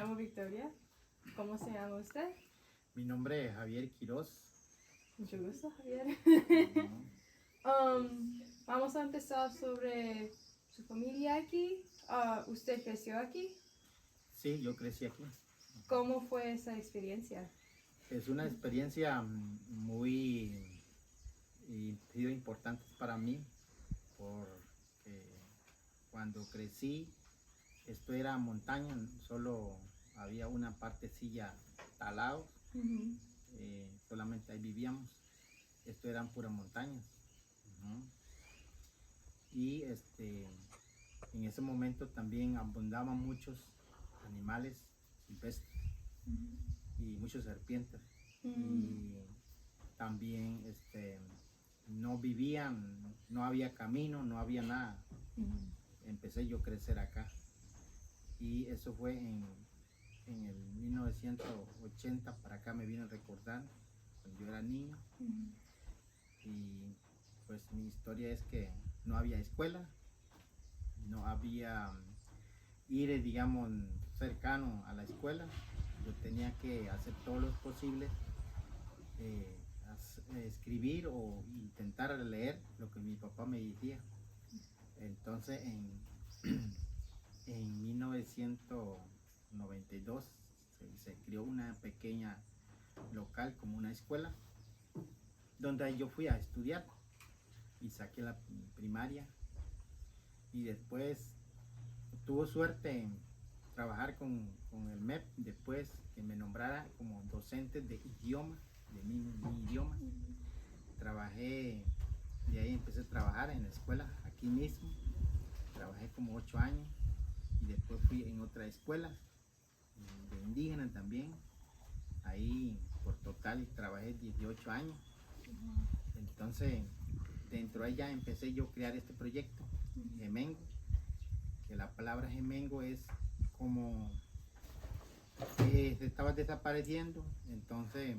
llamo Victoria. ¿Cómo se llama usted? Mi nombre es Javier Quiroz. Mucho gusto, Javier. Ujú. Vamos a empezar sobre su familia aquí. ¿Usted creció aquí? Sí, yo crecí aquí. ¿Cómo fue esa experiencia? Es una experiencia muy sido importante para mí porque cuando crecí esto era montaña, solo había una partecilla talado, Ujú. solamente ahí vivíamos. Esto eran puras montañas. Ujú. Y en ese momento también abundaban muchos animales silvestres y muchas serpientes. Y también no vivían, no había camino, no había nada. Ujú. Empecé yo a crecer acá y eso fue en el 1980. Para acá me vine a recordar cuando yo era niño. Ujú. Y pues mi historia es que no había escuela, no había ir, digamos, cercano a la escuela. Yo tenía que hacer todo lo posible, escribir o intentar leer lo que mi papá me decía. Entonces en 1992 se creó una pequeña local como una escuela donde yo fui a estudiar y saqué la primaria y después tuvo suerte en trabajar con el MEP después que me nombrara como docente de idioma, de mi idioma. Trabajé, de ahí empecé a trabajar en la escuela aquí mismo. Trabajé como 8 años y después fui en otra escuela de indígenas también. Ahí por total trabajé 18 años. Entonces dentro de ella empecé yo a crear este proyecto, Gemengo, que la palabra Gemengo es como se estaba desapareciendo. Entonces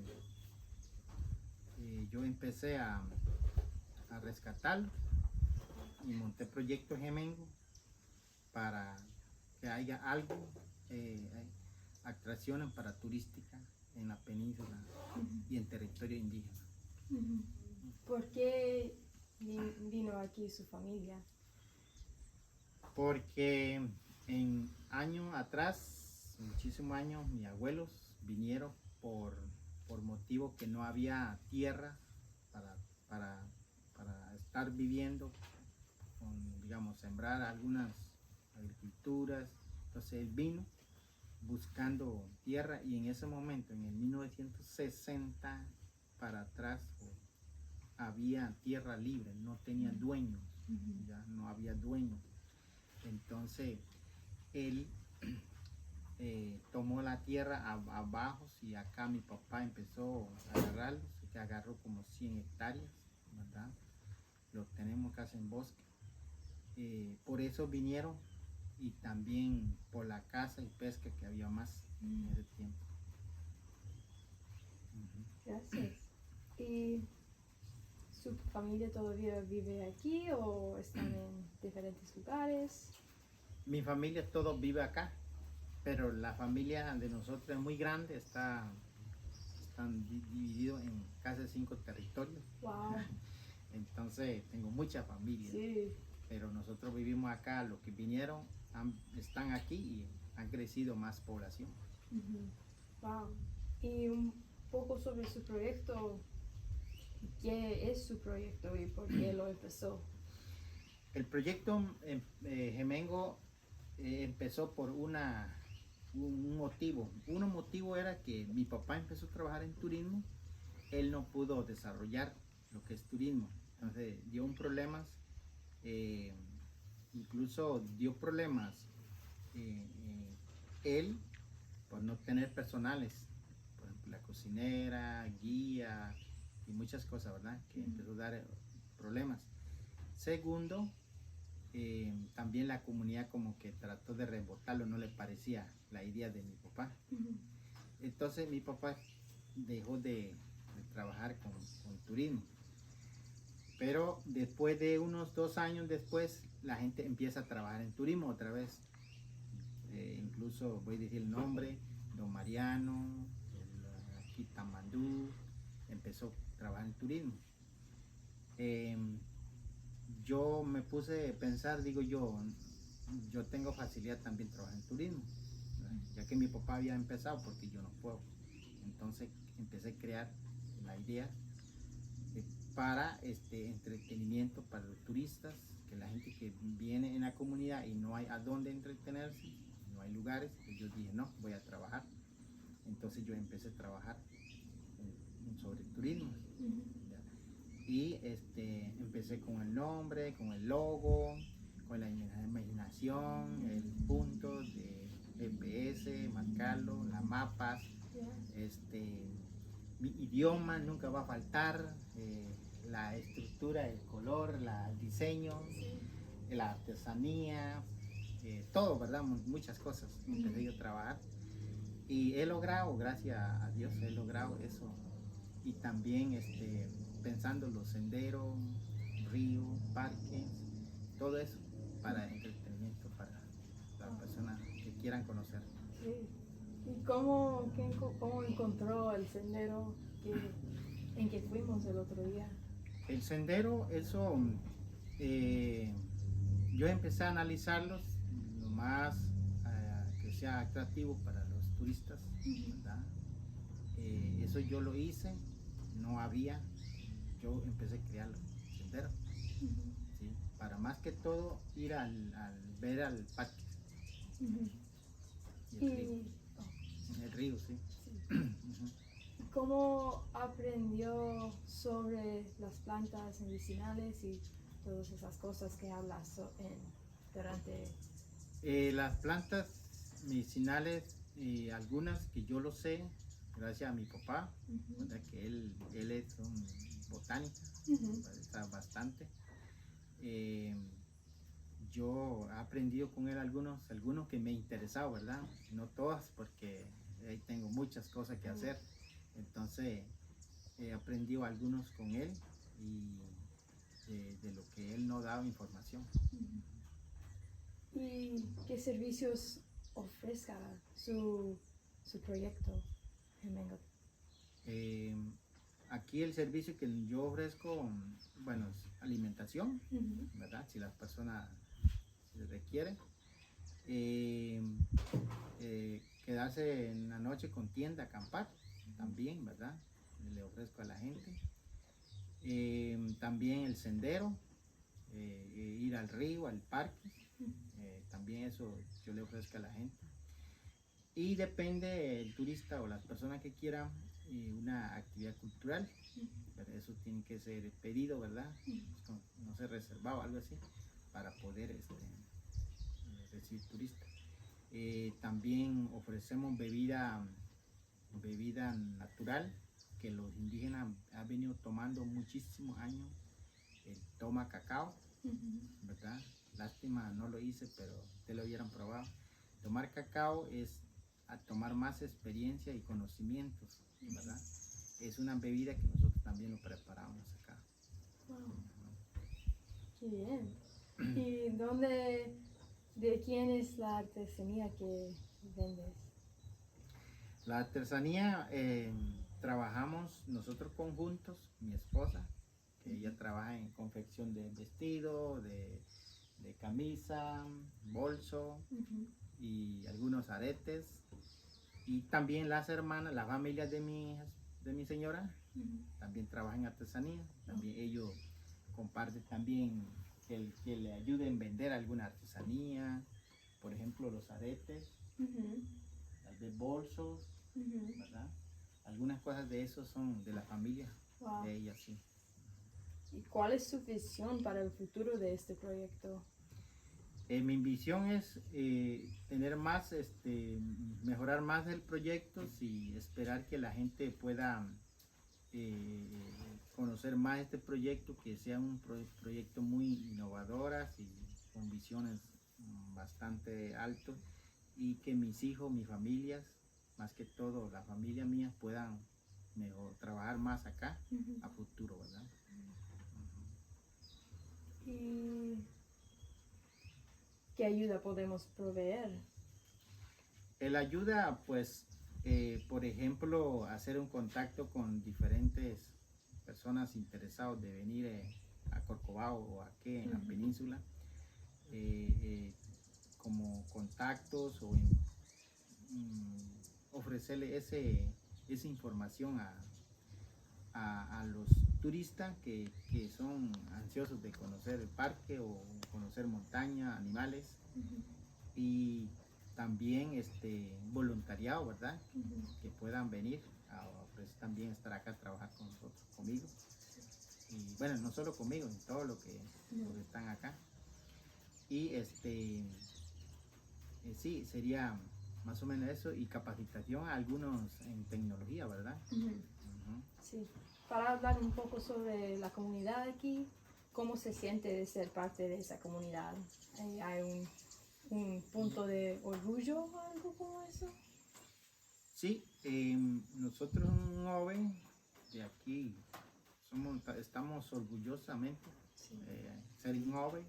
yo empecé a rescatarlo y monté proyecto Gemengo para que haya algo, atracciones para turística en la península y en territorio indígena. ¿Por qué vino aquí su familia? Porque en años atrás, muchísimos años, mis abuelos vinieron por motivo que no había tierra para, para estar viviendo, con, digamos, sembrar algunas agriculturas. Entonces él vino buscando tierra y en ese momento, en el 1960 para atrás, había tierra libre, no tenía dueños, ya no había dueños. Entonces él tomó la tierra abajo y acá mi papá empezó a agarrarlo, que agarró como 100 hectáreas, ¿verdad? Lo tenemos casi en bosque. Por eso vinieron y también por la caza y pesca que había más en ese tiempo. Gracias. ¿Y su familia todavía vive aquí o están en diferentes lugares? Mi familia todo vive acá, pero la familia de nosotros es muy grande, están divididos en casi 5 territorios. Wow. Entonces tengo mucha familia, Sí. pero nosotros vivimos acá, los que vinieron están aquí y han crecido más población. Wow. Y un poco sobre su proyecto. ¿Qué es su proyecto y por qué lo empezó? El proyecto Gemengo empezó por un motivo. Un motivo era que mi papá empezó a trabajar en turismo, él no pudo desarrollar lo que es turismo, entonces dio un problemas, incluso dio problemas él por no tener personales, por ejemplo la cocinera, guía y muchas cosas, ¿verdad? Que empezó a dar problemas. Segundo, también la comunidad como que trató de rebotarlo, no le parecía la idea de mi papá. Entonces mi papá dejó de trabajar con turismo. Pero después de unos 2 años después, la gente empieza a trabajar en turismo otra vez. incluso voy a decir el nombre, Don Mariano, aquí Tamandú, empezó a trabajar en turismo. Yo me puse a pensar, digo yo tengo facilidad también trabajar en turismo, ¿verdad? Ya que mi papá había empezado, porque yo no puedo. Entonces empecé a crear la idea para entretenimiento para los turistas, que la gente que viene en la comunidad y no hay a dónde entretenerse, no hay lugares, pues yo dije no, voy a trabajar. Entonces yo empecé a trabajar sobre turismo. Y empecé con el nombre, con el logo, con la imaginación, el punto de GPS, marcarlo, las mapas, mi idioma nunca va a faltar, la estructura, el color, el diseño, la artesanía, todo, ¿verdad? Muchas cosas. Empecé yo a trabajar y he logrado, gracias a Dios, he logrado eso. Y también pensando los senderos, ríos, parques, todo eso para entretenimiento, para las personas que quieran conocer. Sí. ¿Y cómo encontró el sendero en que fuimos el otro día? El sendero, eso, yo empecé a analizarlos lo más que sea atractivo para los turistas, ¿verdad? Eso yo lo hice, no había, yo empecé a crear el sendero, ¿sí? Para más que todo ir ver al parque y el río. El río, sí. ¿Cómo aprendió sobre las plantas medicinales y todas esas cosas que hablas durante? Las plantas medicinales, algunas que yo lo sé, gracias a mi papá, ¿verdad? Que él es un botánico, está bastante. Yo he aprendido con él algunos que me han interesado, ¿verdad? No todas, porque ahí tengo muchas cosas que hacer. Entonces he aprendido algunos con él y de lo que él nos daba información. ¿Y qué servicios ofrezca su proyecto en Mango? Aquí el servicio que yo ofrezco, bueno, es alimentación, ¿verdad? Si las personas se requieren. Quedarse en la noche con tienda, acampar, también, ¿verdad? Le ofrezco a la gente. También el sendero, ir al río, al parque, también eso yo le ofrezco a la gente. Y depende el turista o las personas que quieran una actividad cultural, pero eso tiene que ser pedido, ¿verdad? No se reservaba algo así para poder recibir turistas. También ofrecemos bebida natural que los indígenas han venido tomando muchísimos años. Toma cacao, ¿verdad? Lástima no lo hice, pero ustedes lo hubieran probado. Tomar cacao es a tomar más experiencia y conocimientos, ¿verdad? Es una bebida que nosotros también lo preparamos acá. Wow. Qué bien. ¿Y de quién es la artesanía que vendes? La artesanía, trabajamos nosotros conjuntos, mi esposa, que ella trabaja en confección de vestido, de camisa, bolso y algunos aretes. Y también las hermanas, las familias de mi señora, también trabajan en artesanía. También ellos comparten también que le ayuden a vender alguna artesanía, por ejemplo los aretes, tal vez bolsos, ¿verdad? Algunas cosas de eso son de la familia de ella, sí. ¿Y cuál es su visión para el futuro de este proyecto? Mi visión es tener más, mejorar más el proyecto y esperar que la gente pueda conocer más este proyecto, que sea un proyecto muy innovador y con visiones bastante altas, y que mis hijos, mis familias, más que todo la familia mía, puedan trabajar más acá a futuro, ¿verdad? ¿Y qué ayuda podemos proveer? Él ayuda, pues, por ejemplo, a hacer un contacto con diferentes personas interesadas de venir a Corcovado o aquí en la península, como contactos o ofrecerle esa información a los turistas que son ansiosos de conocer el parque o conocer montaña, animales. Y también voluntariado, ¿verdad? Que puedan venir a ofrecer también estar acá a trabajar con nosotros, conmigo. Y bueno, no solo conmigo, en todo lo que están acá. Y sí, sería más o menos eso, y capacitación a algunos en tecnología, ¿verdad? Sí, para hablar un poco sobre la comunidad aquí, ¿cómo se siente de ser parte de esa comunidad? ¿Hay un punto de orgullo o algo como eso? Sí, nosotros un joven de aquí estamos orgullosamente ser un joven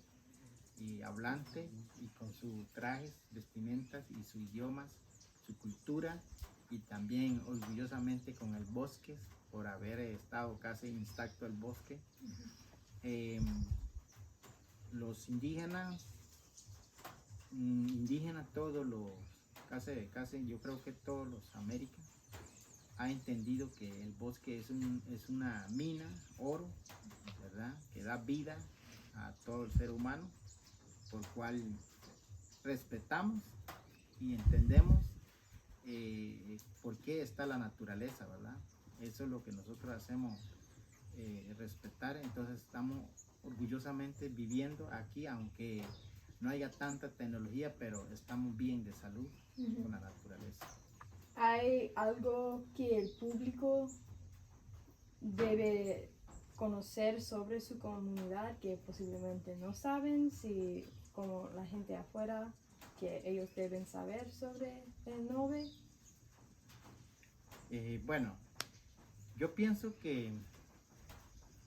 y hablante y con sus trajes, vestimentas y sus idiomas, su cultura, y también orgullosamente con el bosque por haber estado casi intacto el bosque. Los indígenas, todos los, casi yo creo que todos los Américas ha entendido que el bosque es una mina, oro, ¿verdad? Que da vida a todo el ser humano, por cual respetamos y entendemos por qué está la naturaleza, ¿verdad? Eso es lo que nosotros hacemos, respetar. Entonces estamos orgullosamente viviendo aquí, aunque no haya tanta tecnología, pero estamos bien de salud con la naturaleza. ¿Hay algo que el público debe conocer sobre su comunidad que posiblemente no saben, si como la gente afuera, que ellos deben saber sobre el Nove? Bueno, yo pienso que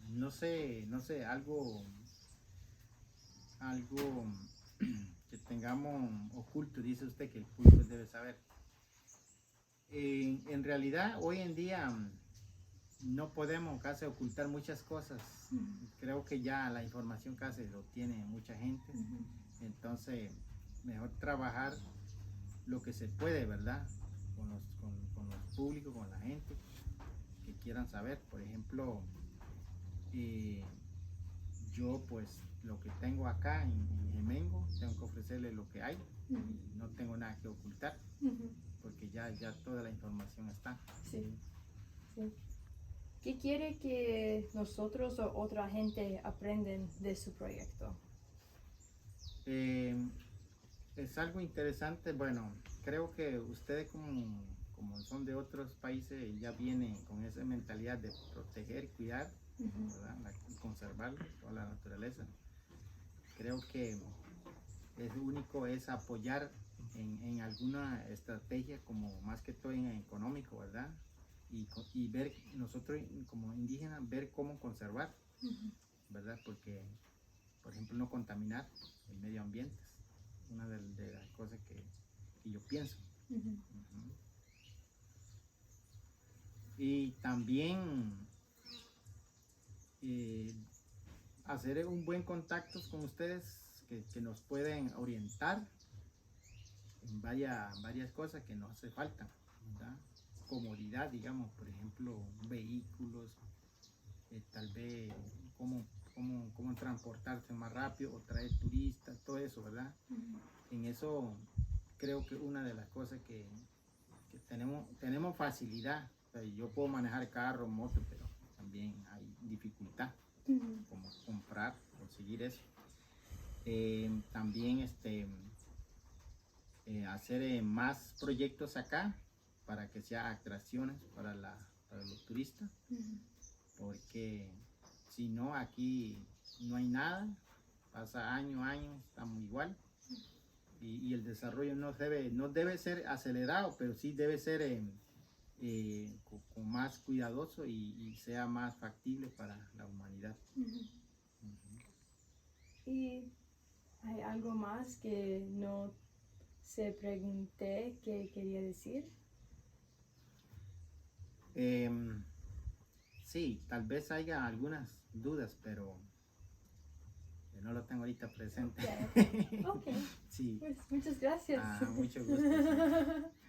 no sé, algo que tengamos oculto. Dice usted que el público debe saber. En realidad, hoy en día no podemos casi ocultar muchas cosas. Creo que ya la información casi lo tiene mucha gente. Entonces, mejor trabajar lo que se puede, ¿verdad? Con los públicos, con la gente que quieran saber. Por ejemplo, yo pues lo que tengo acá en Gemengo, tengo que ofrecerle lo que hay. Y no tengo nada que ocultar, porque ya toda la información está. Sí, sí. ¿Qué quiere que nosotros o otra gente aprenden de su proyecto? Es algo interesante. Bueno, creo que ustedes como son de otros países ya vienen con esa mentalidad de proteger, cuidar, ¿verdad? Y conservar toda la naturaleza. Creo que es único es apoyar en alguna estrategia, como más que todo en económico, ¿verdad? Y ver nosotros como indígenas, ver cómo conservar, ¿verdad? Porque, por ejemplo, no contaminar el medio ambiente es una de las cosas que yo pienso. Y también hacer un buen contacto con ustedes que nos pueden orientar en varias cosas que nos hace falta, ¿verdad? Comodidad, digamos, por ejemplo, vehículos, tal vez cómo transportarse más rápido o traer turistas, todo eso, ¿verdad? En eso creo que una de las cosas que tenemos facilidad. O sea, yo puedo manejar carro, moto, pero también hay dificultad como comprar, conseguir eso. También hacer más proyectos acá para que sea atracciones para los turistas, porque si no, aquí no hay nada, pasa año, estamos igual, y el desarrollo no debe ser acelerado, pero sí debe ser con más cuidadoso y sea más factible para la humanidad. ¿Y hay algo más que no se pregunté qué quería decir. Sí, tal vez haya algunas dudas, pero no lo tengo ahorita presente. Ok, Sí. pues muchas gracias. Mucho gusto. Sí.